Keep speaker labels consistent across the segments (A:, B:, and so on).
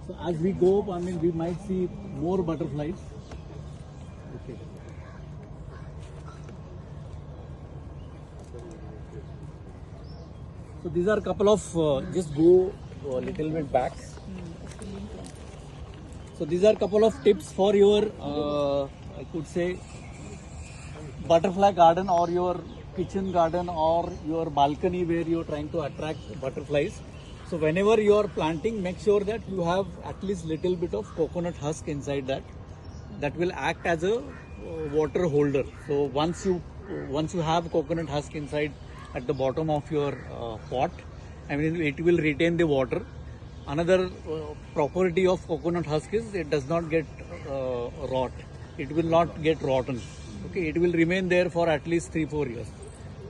A: So as we go up, I mean, we might see more butterflies. Okay. So these are a couple of, just go a little bit back. So these are a couple of tips for your, I could say, butterfly garden or your kitchen garden or your balcony where you're trying to attract butterflies. So whenever you are planting, make sure that you have at least little bit of coconut husk inside that. That will act as a water holder. So once you have coconut husk inside at the bottom of your pot, I mean it will retain the water. Another property of coconut husk is it does not get rot. It will not get rotten. Okay, it will remain there for at least 3-4 years.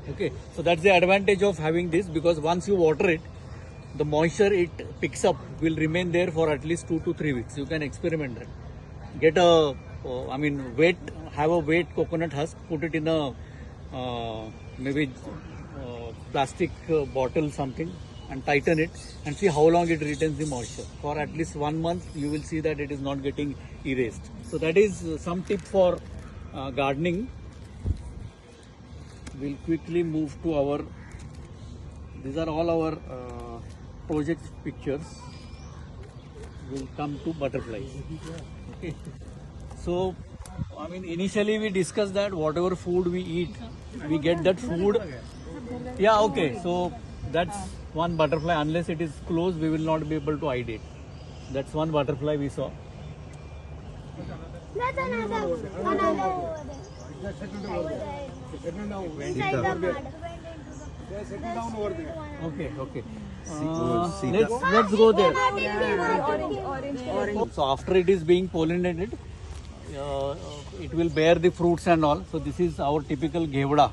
A: Okay, so that's the advantage of having this, because once you water it, the moisture it picks up will remain there for at least 2 to 3 weeks. You can experiment that. Get a, have a wet coconut husk, put it in a maybe plastic bottle something, and tighten it and see how long it retains the moisture. For at least 1 month, you will see that it is not getting erased. So that is some tip for gardening. We'll quickly move to our, these are all our project pictures. We'll come to butterflies. Okay. So, I mean, initially we discussed that whatever food we eat, we get that food. Yeah, okay. So that's one butterfly. Unless it is close, we will not be able to hide it. That's one butterfly we saw.
B: That's another over there.
A: Okay, okay. Let's go there. So after it is being pollinated, it will bear the fruits and all. So this is our typical ghevda.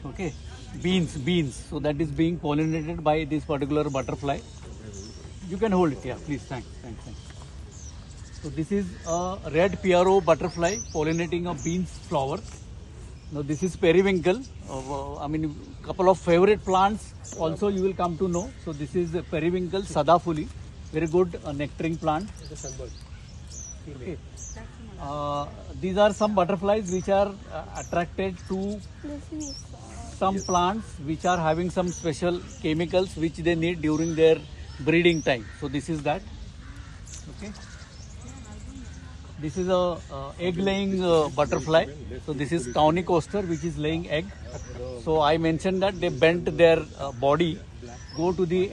A: Okay, beans. So that is being pollinated by this particular butterfly. You can hold it, yeah, please. Thanks. So this is a red PRO butterfly pollinating a beans flower. Now this is periwinkle. I mean, couple of favorite plants also you will come to know. So this is periwinkle sadafuli, very good nectaring plant. Okay. These are some butterflies which are attracted to some plants which are having some special chemicals which they need during their breeding time. So this is that. Okay. This is a egg-laying butterfly. So this is tawny coaster, which is laying egg. So I mentioned that they bend their body, go to the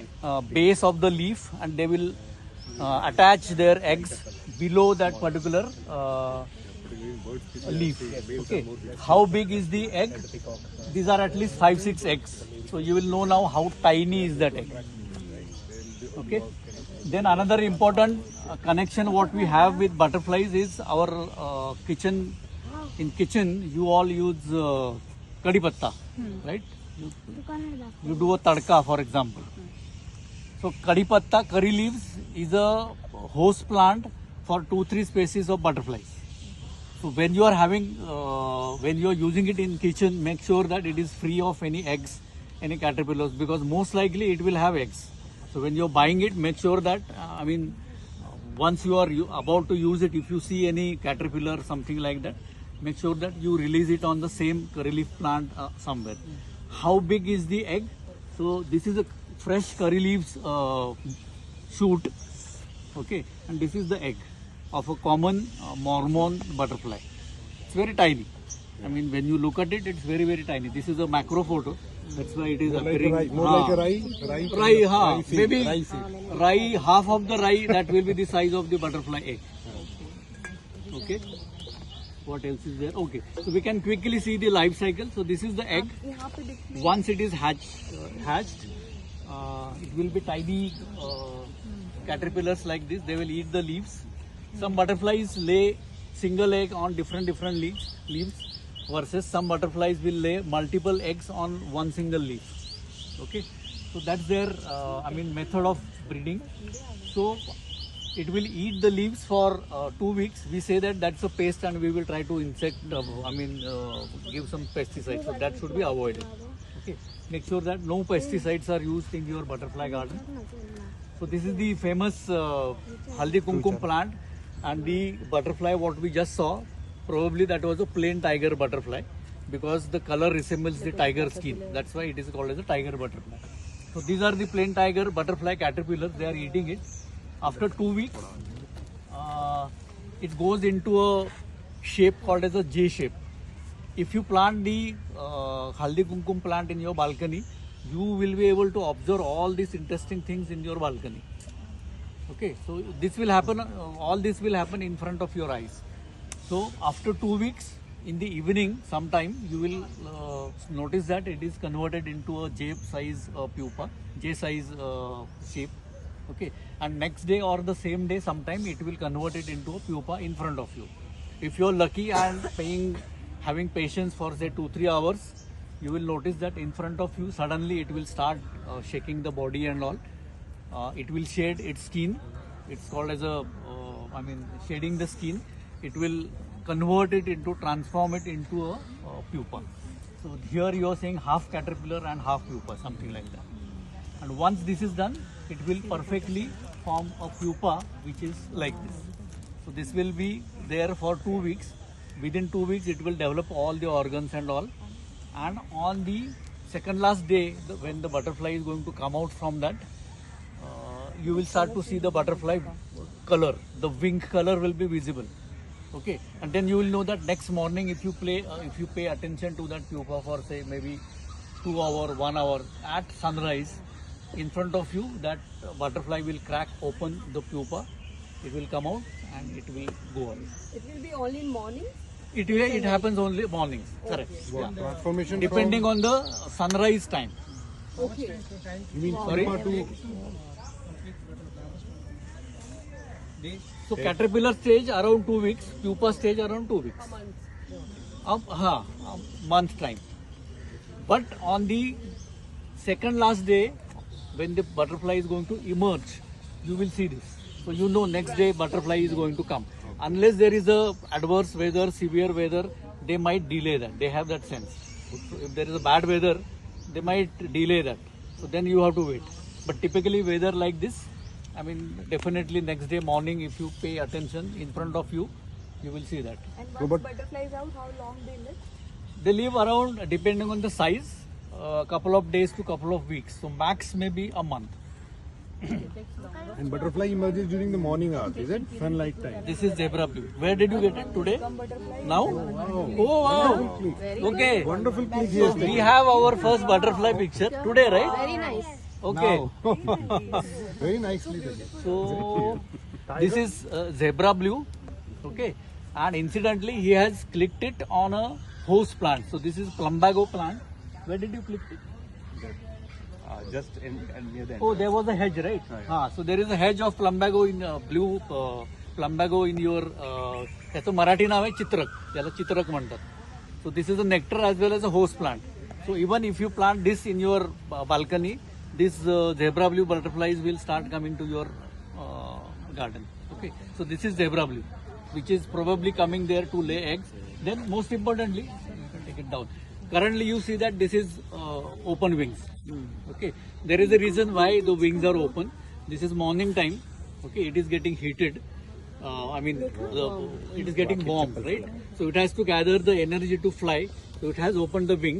A: base of the leaf, and they will attach their eggs below that particular leaf. Okay. How big is the egg? These are at least 5-6 eggs. So you will know now how tiny is that egg. Okay. Then another important connection what we have with butterflies is our kitchen. In kitchen, you all use kadi patta, right? You do a tadka, for example. So kadi patta, curry leaves is a host plant for 2-3 species of butterflies. So when you are having, when you are using it in kitchen, make sure that it is free of any eggs, any caterpillars, because most likely it will have eggs. So when you are buying it, make sure that, I mean, once you are about to use it, if you see any caterpillar, something like that, make sure that you release it on the same curry leaf plant somewhere. How big is the egg? So this is a fresh curry leaves shoot, okay, and this is the egg of a common Mormon butterfly. It's very tiny. I mean, when you look at it, it's very, very tiny. This is a macro photo. That's why it is appearing.
C: More like a rye.
A: Maybe rye, half of the rye, that will be the size of the butterfly egg. Okay. What else is there? Okay. So we can quickly see the life cycle. So this is the egg. Once it is hatched, it will be tiny caterpillars like this. They will eat the leaves. Some butterflies lay single egg on different leaves. Versus some butterflies will lay multiple eggs on one single leaf. Okay, so that's their method of breeding. So it will eat the leaves for 2 weeks. We say that that's a pest, and we will try to give some pesticides. So that should be avoided. Okay, make sure that no pesticides are used in your butterfly garden. So this is the famous Haldi Kumkum plant, and the butterfly what we just saw, probably that was a plain tiger butterfly, because the color resembles the tiger skin. That's why it is called as a tiger butterfly. So these are the plain tiger butterfly caterpillars. They are eating it. After 2 weeks, it goes into a shape called as a J shape. If you plant the Haldi Kumkum plant in your balcony, you will be able to observe all these interesting things in your balcony. Okay, so this will happen, all this will happen in front of your eyes. So after 2 weeks, in the evening sometime, you will notice that it is converted into a J size pupa, J size shape. Okay, and next day or the same day sometime it will convert it into a pupa in front of you. If you are lucky and having patience for say 2-3 hours, you will notice that in front of you suddenly it will start shaking the body and all. It will shade its skin. It's called as a, shading the skin. It will convert it into, transform it into a pupa. So here you are saying half caterpillar and half pupa, something like that. And once this is done, it will perfectly form a pupa which is like this. So this will be there for 2 weeks. Within 2 weeks, it will develop all the organs and all. And on the second last day, when the butterfly is going to come out from that, you will start to see the butterfly color. The wing color will be visible. Okay, and then you will know that next morning, if you pay attention to that pupa for say maybe 2 hours, 1 hour at sunrise, in front of you, that butterfly will crack open the pupa. It will come out and it will go away.
D: It will be only in morning?
A: It happens only mornings. Correct.
C: What transformation
A: Depending on the sunrise time.
D: Okay.
C: You mean
A: Sorry?
C: pupa to
A: So caterpillar stage around 2 weeks, pupa stage around 2 weeks.
D: A month.
A: A month time. But on the second last day, when the butterfly is going to emerge, you will see this. So you know next day butterfly is going to come. Unless there is a adverse weather, severe weather, they might delay that. They have that sense. So if there is a bad weather, they might delay that. So then you have to wait. But typically weather like this, definitely next day morning, if you pay attention in front of you, you will see that.
D: And once butterfly is out, how long they live?
A: They live around, depending on the size, a couple of days to couple of weeks. So max maybe a month.
C: and butterfly emerges during the morning hours, is it? Sunlight time.
A: This is zebra blue. Where did you get it today?
D: Come butterfly.
A: Now? Oh wow! Okay.
C: Wonderful click
A: So
C: here.
A: we have our first butterfly picture today, right?
D: Very nice.
A: Okay.
C: Very nicely done.
A: So this is zebra blue. Okay. And incidentally, he has clicked it on a host plant. So this is plumbago plant. Where did you click it?
E: Just near the end.
A: Oh, there was a hedge, right? So there is a hedge of plumbago in blue plumbago in your त्याचं मराठी नाव आहे चित्रक, त्याला चित्रक म्हणतात. So this is a nectar as well as a host plant. So even if you plant this in your balcony, this zebra blue butterflies will start coming to your garden. Okay, so this is zebra blue, which is probably coming there to lay eggs. Then most importantly, you can take it down. Currently you see that this is open wings. Okay, there is a reason why the wings are open. This is morning time. Okay, it is getting heated. It is getting warm, right? So it has to gather the energy to fly. So it has opened the wings.